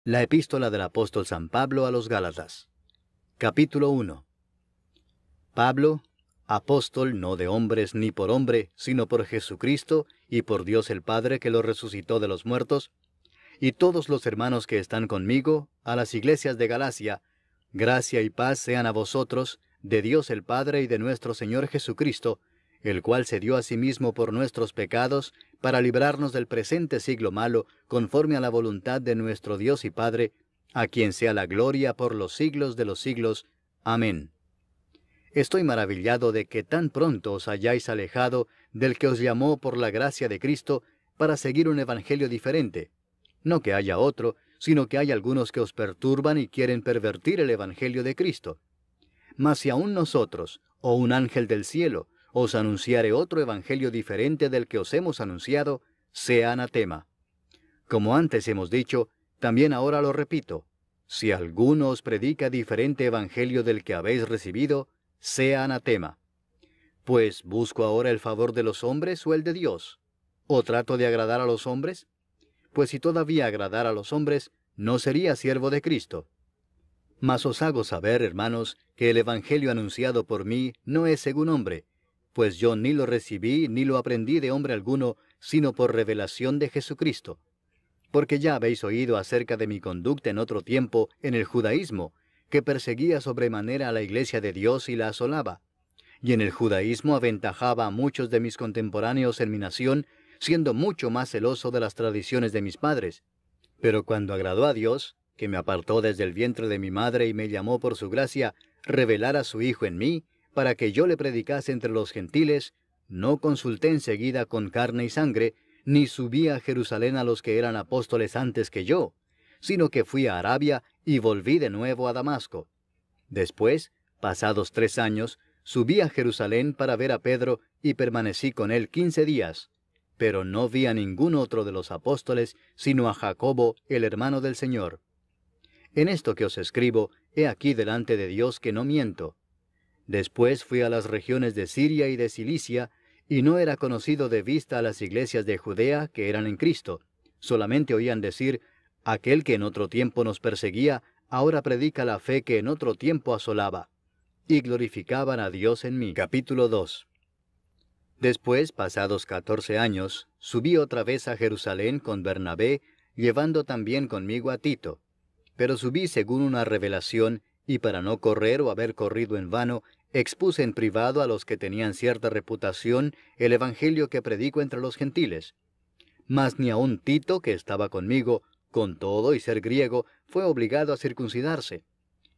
La epístola del apóstol San Pablo a los Gálatas. Capítulo 1. Pablo, apóstol no de hombres ni por hombre, sino por Jesucristo y por Dios el Padre que lo resucitó de los muertos, y todos los hermanos que están conmigo, a las iglesias de Galacia, gracia y paz sean a vosotros, de Dios el Padre y de nuestro Señor Jesucristo, el cual se dio a sí mismo por nuestros pecados, para librarnos del presente siglo malo, conforme a la voluntad de nuestro Dios y Padre, a quien sea la gloria por los siglos de los siglos. Amén. Estoy maravillado de que tan pronto os hayáis alejado del que os llamó por la gracia de Cristo para seguir un evangelio diferente. No que haya otro, sino que hay algunos que os perturban y quieren pervertir el evangelio de Cristo. Mas si aún nosotros, o un ángel del cielo, os anunciare otro evangelio diferente del que os hemos anunciado, sea anatema. Como antes hemos dicho, también ahora lo repito, si alguno os predica diferente evangelio del que habéis recibido, sea anatema. Pues, ¿busco ahora el favor de los hombres o el de Dios? ¿O trato de agradar a los hombres? Pues si todavía agradara a los hombres, no sería siervo de Cristo. Mas os hago saber, hermanos, que el evangelio anunciado por mí no es según hombre, pues yo ni lo recibí ni lo aprendí de hombre alguno, sino por revelación de Jesucristo. Porque ya habéis oído acerca de mi conducta en otro tiempo en el judaísmo, que perseguía sobremanera a la iglesia de Dios y la asolaba. Y en el judaísmo aventajaba a muchos de mis contemporáneos en mi nación, siendo mucho más celoso de las tradiciones de mis padres. Pero cuando agradó a Dios, que me apartó desde el vientre de mi madre y me llamó por su gracia, revelar a su Hijo en mí, para que yo le predicase entre los gentiles, no consulté enseguida con carne y sangre, ni subí a Jerusalén a los que eran apóstoles antes que yo, sino que fui a Arabia y volví de nuevo a Damasco. Después, pasados 3 años, subí a Jerusalén para ver a Pedro y permanecí con él 15 días. Pero no vi a ningún otro de los apóstoles, sino a Jacobo, el hermano del Señor. En esto que os escribo, he aquí delante de Dios que no miento. Después fui a las regiones de Siria y de Cilicia, y no era conocido de vista a las iglesias de Judea que eran en Cristo. Solamente oían decir, aquel que en otro tiempo nos perseguía, ahora predica la fe que en otro tiempo asolaba. Y glorificaban a Dios en mí. Capítulo 2. Después, pasados 14 años, subí otra vez a Jerusalén con Bernabé, llevando también conmigo a Tito. Pero subí según una revelación, y para no correr o haber corrido en vano, expuse en privado a los que tenían cierta reputación el evangelio que predico entre los gentiles. Mas ni aun Tito, que estaba conmigo, con todo y ser griego, fue obligado a circuncidarse.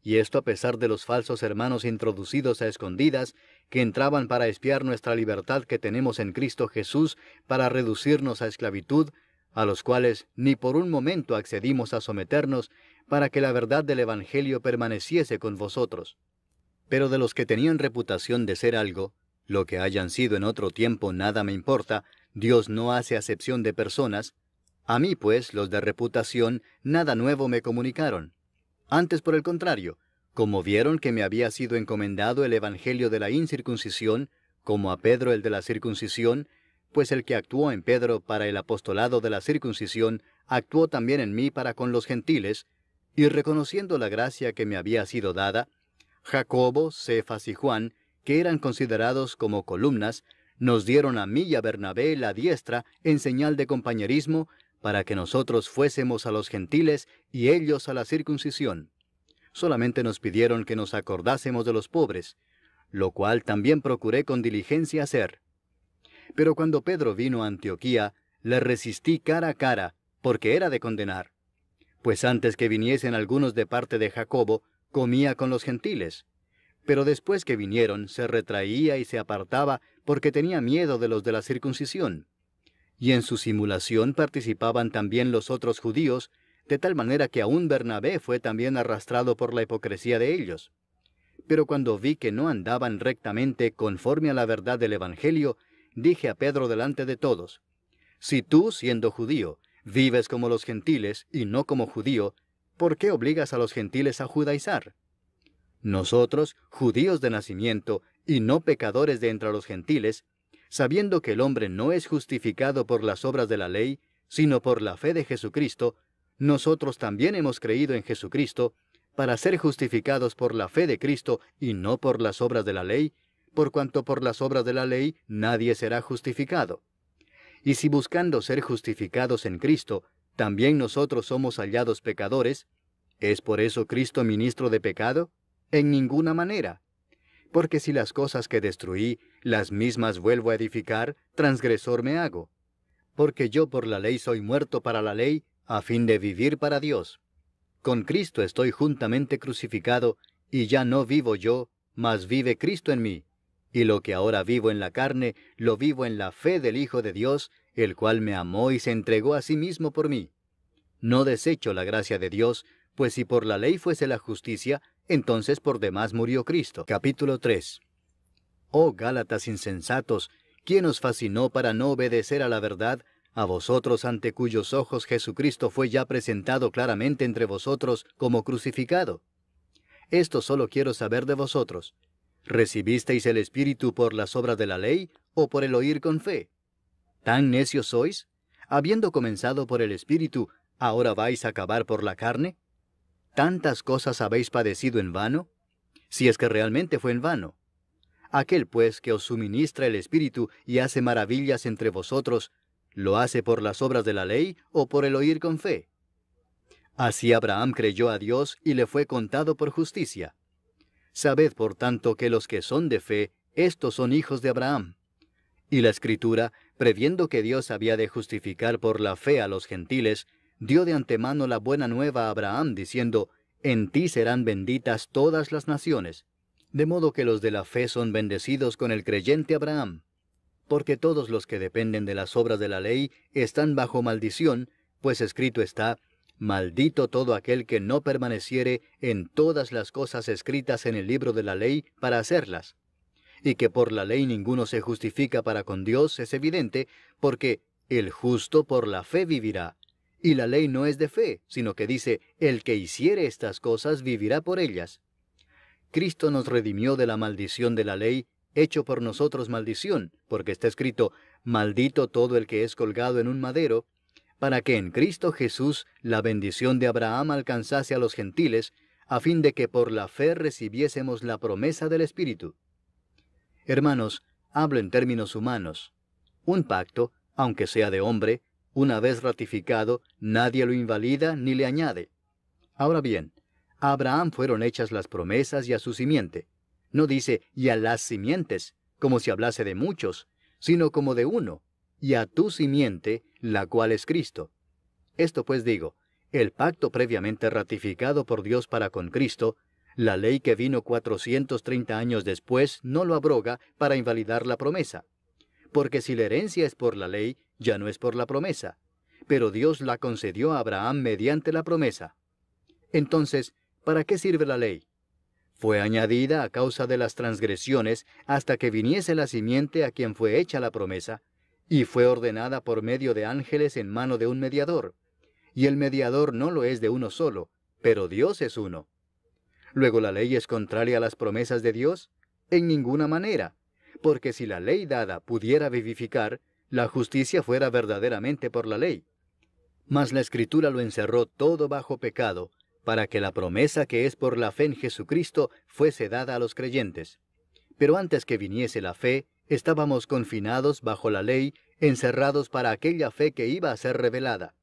Y esto a pesar de los falsos hermanos introducidos a escondidas, que entraban para espiar nuestra libertad que tenemos en Cristo Jesús, para reducirnos a esclavitud, a los cuales ni por un momento accedimos a someternos, para que la verdad del Evangelio permaneciese con vosotros. Pero de los que tenían reputación de ser algo, lo que hayan sido en otro tiempo nada me importa, Dios no hace acepción de personas. A mí, pues, los de reputación, nada nuevo me comunicaron. Antes, por el contrario, como vieron que me había sido encomendado el evangelio de la incircuncisión, como a Pedro el de la circuncisión, pues el que actuó en Pedro para el apostolado de la circuncisión, actuó también en mí para con los gentiles, y reconociendo la gracia que me había sido dada, Jacobo, Cefas y Juan, que eran considerados como columnas, nos dieron a mí y a Bernabé la diestra en señal de compañerismo, para que nosotros fuésemos a los gentiles y ellos a la circuncisión. Solamente nos pidieron que nos acordásemos de los pobres, lo cual también procuré con diligencia hacer. Pero cuando Pedro vino a Antioquía, le resistí cara a cara, porque era de condenar. Pues antes que viniesen algunos de parte de Jacobo, comía con los gentiles. Pero después que vinieron, se retraía y se apartaba, porque tenía miedo de los de la circuncisión. Y en su simulación participaban también los otros judíos, de tal manera que aún Bernabé fue también arrastrado por la hipocresía de ellos. Pero cuando vi que no andaban rectamente conforme a la verdad del Evangelio, dije a Pedro delante de todos, si tú, siendo judío, vives como los gentiles y no como judío, ¿por qué obligas a los gentiles a judaizar? Nosotros, judíos de nacimiento y no pecadores de entre los gentiles, sabiendo que el hombre no es justificado por las obras de la ley, sino por la fe de Jesucristo, nosotros también hemos creído en Jesucristo para ser justificados por la fe de Cristo y no por las obras de la ley, por cuanto por las obras de la ley nadie será justificado. Y si buscando ser justificados en Cristo, también nosotros somos hallados pecadores, ¿es por eso Cristo ministro de pecado? En ninguna manera. Porque si las cosas que destruí, las mismas vuelvo a edificar, transgresor me hago. Porque yo por la ley soy muerto para la ley, a fin de vivir para Dios. Con Cristo estoy juntamente crucificado, y ya no vivo yo, mas vive Cristo en mí. Y lo que ahora vivo en la carne, lo vivo en la fe del Hijo de Dios, el cual me amó y se entregó a sí mismo por mí. No desecho la gracia de Dios, pues si por la ley fuese la justicia, entonces por demás murió Cristo. Capítulo 3. Oh Gálatas insensatos, ¿quién os fascinó para no obedecer a la verdad, a vosotros ante cuyos ojos Jesucristo fue ya presentado claramente entre vosotros como crucificado? Esto solo quiero saber de vosotros. ¿Recibisteis el Espíritu por las obras de la ley o por el oír con fe? ¿Tan necios sois? Habiendo comenzado por el Espíritu, ¿ahora vais a acabar por la carne? ¿Tantas cosas habéis padecido en vano? Si es que realmente fue en vano. Aquel pues que os suministra el Espíritu y hace maravillas entre vosotros, ¿lo hace por las obras de la ley o por el oír con fe? Así Abraham creyó a Dios y le fue contado por justicia. Sabed por tanto que los que son de fe, estos son hijos de Abraham. Y la Escritura, previendo que Dios había de justificar por la fe a los gentiles, dio de antemano la buena nueva a Abraham, diciendo, en ti serán benditas todas las naciones. De modo que los de la fe son bendecidos con el creyente Abraham. Porque todos los que dependen de las obras de la ley están bajo maldición, pues escrito está, maldito todo aquel que no permaneciere en todas las cosas escritas en el libro de la ley para hacerlas. Y que por la ley ninguno se justifica para con Dios es evidente, porque el justo por la fe vivirá. Y la ley no es de fe, sino que dice, el que hiciere estas cosas vivirá por ellas. Cristo nos redimió de la maldición de la ley, hecho por nosotros maldición, porque está escrito, maldito todo el que es colgado en un madero, para que en Cristo Jesús la bendición de Abraham alcanzase a los gentiles, a fin de que por la fe recibiésemos la promesa del Espíritu. Hermanos, hablo en términos humanos. Un pacto, aunque sea de hombre, una vez ratificado, nadie lo invalida ni le añade. Ahora bien, a Abraham fueron hechas las promesas y a su simiente. No dice, y a las simientes, como si hablase de muchos, sino como de uno, y a tu simiente, la cual es Cristo. Esto pues digo, el pacto previamente ratificado por Dios para con Cristo, la ley que vino 430 años después no lo abroga para invalidar la promesa. Porque si la herencia es por la ley, ya no es por la promesa. Pero Dios la concedió a Abraham mediante la promesa. Entonces, ¿para qué sirve la ley? Fue añadida a causa de las transgresiones hasta que viniese la simiente a quien fue hecha la promesa, y fue ordenada por medio de ángeles en mano de un mediador. Y el mediador no lo es de uno solo, pero Dios es uno. ¿Luego la ley es contraria a las promesas de Dios? En ninguna manera, porque si la ley dada pudiera vivificar, la justicia fuera verdaderamente por la ley. Mas la Escritura lo encerró todo bajo pecado, para que la promesa que es por la fe en Jesucristo fuese dada a los creyentes. Pero antes que viniese la fe, estábamos confinados bajo la ley, encerrados para aquella fe que iba a ser revelada.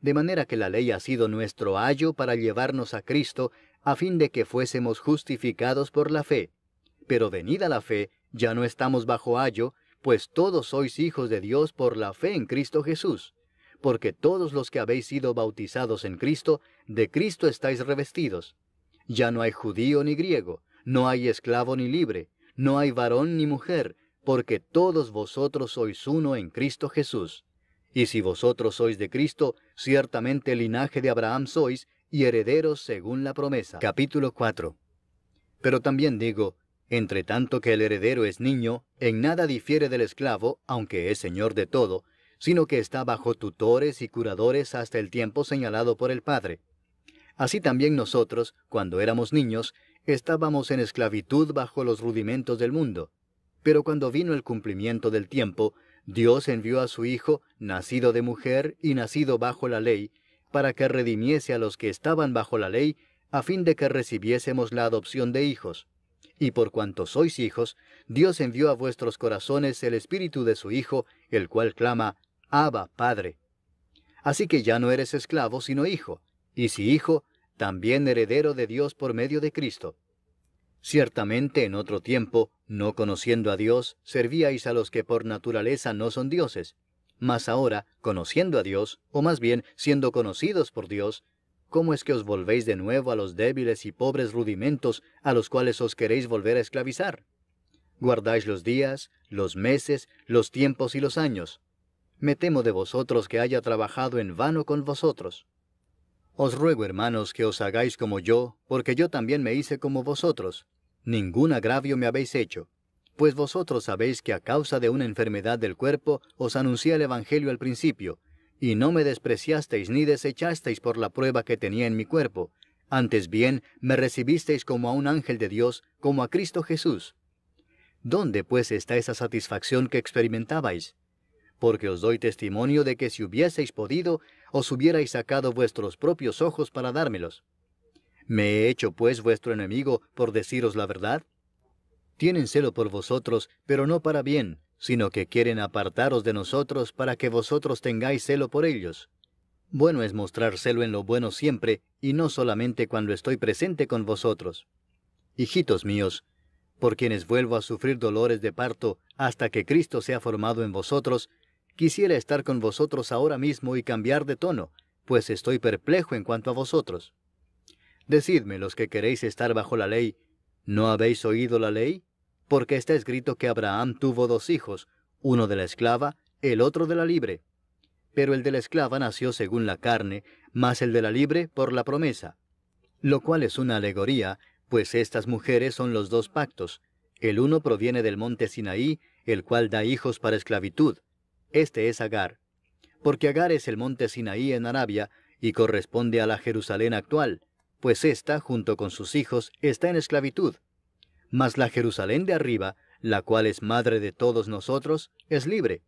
De manera que la ley ha sido nuestro ayo para llevarnos a Cristo, a fin de que fuésemos justificados por la fe. Pero venida la fe, ya no estamos bajo ayo, pues todos sois hijos de Dios por la fe en Cristo Jesús. Porque todos los que habéis sido bautizados en Cristo, de Cristo estáis revestidos. Ya no hay judío ni griego, no hay esclavo ni libre, no hay varón ni mujer, porque todos vosotros sois uno en Cristo Jesús. Y si vosotros sois de Cristo, ciertamente linaje de Abraham sois, y herederos según la promesa. Capítulo 4. Pero también digo, entre tanto que el heredero es niño, en nada difiere del esclavo, aunque es señor de todo, sino que está bajo tutores y curadores hasta el tiempo señalado por el Padre. Así también nosotros, cuando éramos niños, estábamos en esclavitud bajo los rudimentos del mundo. Pero cuando vino el cumplimiento del tiempo, Dios envió a su Hijo, nacido de mujer y nacido bajo la ley, para que redimiese a los que estaban bajo la ley, a fin de que recibiésemos la adopción de hijos. Y por cuanto sois hijos, Dios envió a vuestros corazones el Espíritu de su Hijo, el cual clama, Abba, Padre. Así que ya no eres esclavo, sino hijo, y si hijo, también heredero de Dios por medio de Cristo. Ciertamente en otro tiempo, no conociendo a Dios, servíais a los que por naturaleza no son dioses. Mas ahora, conociendo a Dios, o más bien siendo conocidos por Dios, ¿cómo es que os volvéis de nuevo a los débiles y pobres rudimentos a los cuales os queréis volver a esclavizar? Guardáis los días, los meses, los tiempos y los años. Me temo de vosotros que haya trabajado en vano con vosotros. Os ruego, hermanos, que os hagáis como yo, porque yo también me hice como vosotros. Ningún agravio me habéis hecho. Pues vosotros sabéis que a causa de una enfermedad del cuerpo os anuncié el Evangelio al principio, y no me despreciasteis ni desechasteis por la prueba que tenía en mi cuerpo. Antes bien, me recibisteis como a un ángel de Dios, como a Cristo Jesús. ¿Dónde pues está esa satisfacción que experimentabais? Porque os doy testimonio de que si hubieseis podido, os hubierais sacado vuestros propios ojos para dármelos. ¿Me he hecho pues vuestro enemigo por deciros la verdad? Tienen celo por vosotros, pero no para bien, sino que quieren apartaros de nosotros para que vosotros tengáis celo por ellos. Bueno es mostrar celo en lo bueno siempre, y no solamente cuando estoy presente con vosotros. Hijitos míos, por quienes vuelvo a sufrir dolores de parto hasta que Cristo sea formado en vosotros, quisiera estar con vosotros ahora mismo y cambiar de tono, pues estoy perplejo en cuanto a vosotros. Decidme, los que queréis estar bajo la ley, ¿no habéis oído la ley? Porque está escrito que Abraham tuvo 2 hijos, uno de la esclava, el otro de la libre. Pero el de la esclava nació según la carne, mas el de la libre por la promesa. Lo cual es una alegoría, pues estas mujeres son los 2 pactos. El uno proviene del monte Sinaí, el cual da hijos para esclavitud. Este es Agar. Porque Agar es el monte Sinaí en Arabia, y corresponde a la Jerusalén actual, pues ésta, junto con sus hijos, está en esclavitud. Mas la Jerusalén de arriba, la cual es madre de todos nosotros, es libre.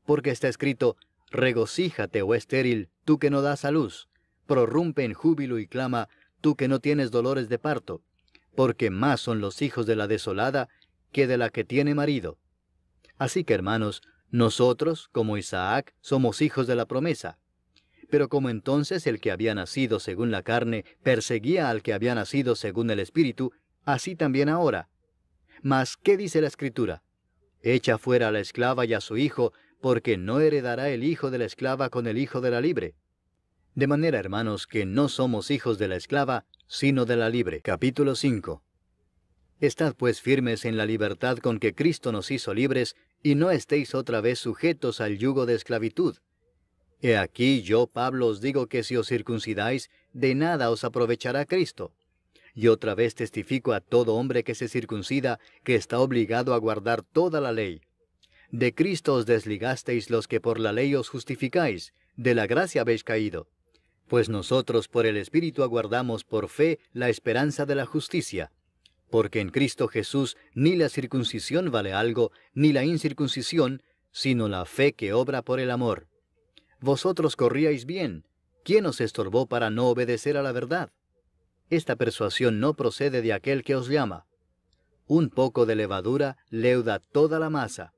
Porque está escrito, regocíjate, oh estéril, tú que no das a luz. Prorrumpe en júbilo y clama, tú que no tienes dolores de parto. Porque más son los hijos de la desolada que de la que tiene marido. Así que, hermanos, nosotros, como Isaac, somos hijos de la promesa. Pero como entonces el que había nacido según la carne perseguía al que había nacido según el Espíritu, así también ahora. Mas, ¿qué dice la Escritura? Echa fuera a la esclava y a su hijo, porque no heredará el hijo de la esclava con el hijo de la libre. De manera, hermanos, que no somos hijos de la esclava, sino de la libre. Capítulo 5. Estad pues firmes en la libertad con que Cristo nos hizo libres, y no estéis otra vez sujetos al yugo de esclavitud. He aquí yo, Pablo, os digo que si os circuncidáis, de nada os aprovechará Cristo. Y otra vez testifico a todo hombre que se circuncida, que está obligado a guardar toda la ley. De Cristo os desligasteis los que por la ley os justificáis, de la gracia habéis caído. Pues nosotros por el Espíritu aguardamos por fe la esperanza de la justicia. Porque en Cristo Jesús ni la circuncisión vale algo, ni la incircuncisión, sino la fe que obra por el amor. Vosotros corríais bien. ¿Quién os estorbó para no obedecer a la verdad? Esta persuasión no procede de aquel que os llama. Un poco de levadura leuda toda la masa.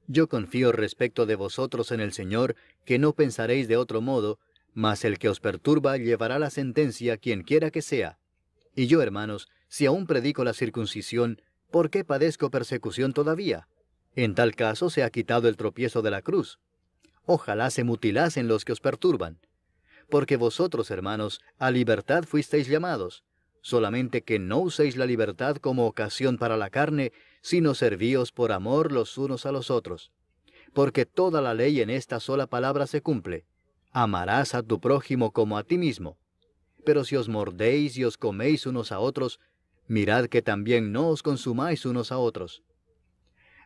Yo confío respecto de vosotros en el Señor, que no pensaréis de otro modo, mas el que os perturba llevará la sentencia quien quiera que sea. Y yo, hermanos, si aún predico la circuncisión, ¿por qué padezco persecución todavía? En tal caso se ha quitado el tropiezo de la cruz. Ojalá se mutilasen los que os perturban. Porque vosotros, hermanos, a libertad fuisteis llamados, solamente que no uséis la libertad como ocasión para la carne, sino servíos por amor los unos a los otros. Porque toda la ley en esta sola palabra se cumple: amarás a tu prójimo como a ti mismo. Pero si os mordéis y os coméis unos a otros, mirad que también no os consumáis unos a otros.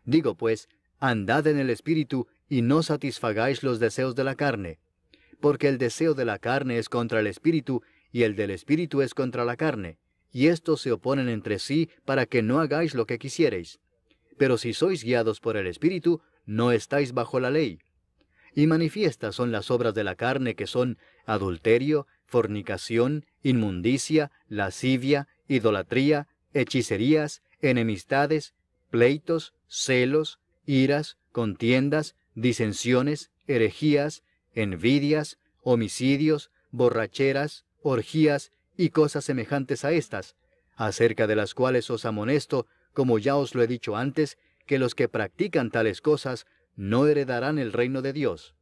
Digo pues, andad en el Espíritu, y no satisfagáis los deseos de la carne. Porque el deseo de la carne es contra el Espíritu, y el del Espíritu es contra la carne, y estos se oponen entre sí para que no hagáis lo que quisiereis. Pero si sois guiados por el Espíritu, no estáis bajo la ley. Y manifiestas son las obras de la carne, que son adulterio, fornicación, inmundicia, lascivia, idolatría, hechicerías, enemistades, pleitos, celos, iras, contiendas, disensiones, herejías, envidias, homicidios, borracheras, orgías y cosas semejantes a estas, acerca de las cuales os amonesto, como ya os lo he dicho antes, que los que practican tales cosas no heredarán el reino de Dios.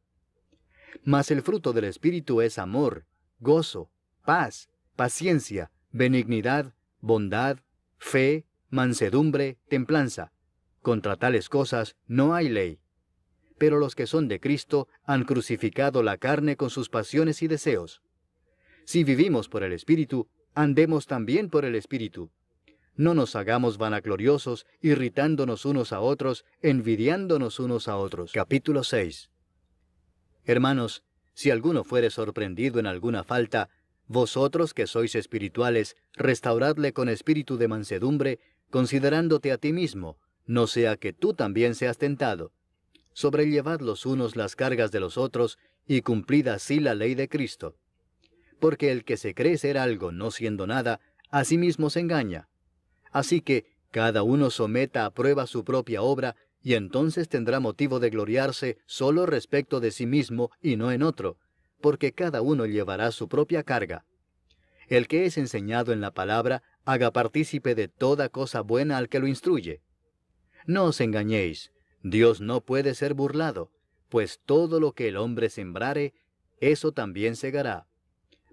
Mas el fruto del Espíritu es amor, gozo, paz, paciencia, benignidad, bondad, fe, mansedumbre, templanza. Contra tales cosas no hay ley. Pero los que son de Cristo han crucificado la carne con sus pasiones y deseos. Si vivimos por el Espíritu, andemos también por el Espíritu. No nos hagamos vanagloriosos, irritándonos unos a otros, envidiándonos unos a otros. Capítulo 6. Hermanos, si alguno fuere sorprendido en alguna falta, vosotros que sois espirituales, restauradle con espíritu de mansedumbre, considerándote a ti mismo, no sea que tú también seas tentado. Sobrellevad los unos las cargas de los otros, y cumplid así la ley de Cristo. Porque el que se cree ser algo no siendo nada, a sí mismo se engaña. Así que cada uno someta a prueba su propia obra, y entonces tendrá motivo de gloriarse solo respecto de sí mismo y no en otro, porque cada uno llevará su propia carga. El que es enseñado en la palabra, haga partícipe de toda cosa buena al que lo instruye. No os engañéis, Dios no puede ser burlado, pues todo lo que el hombre sembrare, eso también segará.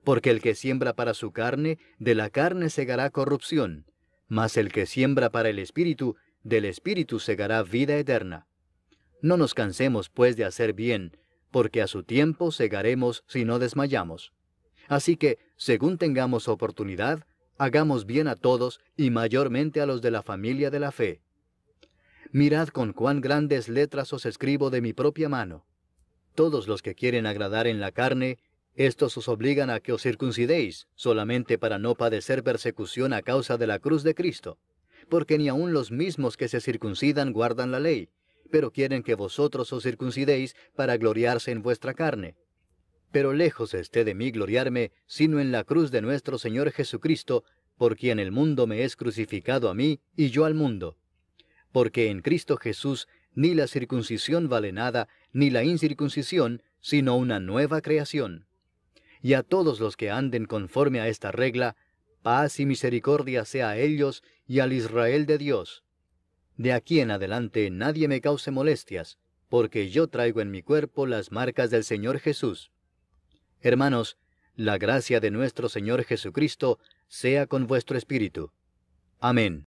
Porque el que siembra para su carne, de la carne segará corrupción, mas el que siembra para el Espíritu, del Espíritu segará vida eterna. No nos cansemos, pues, de hacer bien, porque a su tiempo segaremos si no desmayamos. Así que, según tengamos oportunidad, hagamos bien a todos, y mayormente a los de la familia de la fe. Mirad con cuán grandes letras os escribo de mi propia mano. Todos los que quieren agradar en la carne, estos os obligan a que os circuncidéis, solamente para no padecer persecución a causa de la cruz de Cristo. Porque ni aun los mismos que se circuncidan guardan la ley, pero quieren que vosotros os circuncidéis para gloriarse en vuestra carne. Pero lejos esté de mí gloriarme, sino en la cruz de nuestro Señor Jesucristo, por quien el mundo me es crucificado a mí, y yo al mundo. Porque en Cristo Jesús ni la circuncisión vale nada, ni la incircuncisión, sino una nueva creación. Y a todos los que anden conforme a esta regla, paz y misericordia sea a ellos y al Israel de Dios. De aquí en adelante nadie me cause molestias, porque yo traigo en mi cuerpo las marcas del Señor Jesús. Hermanos, la gracia de nuestro Señor Jesucristo sea con vuestro espíritu. Amén.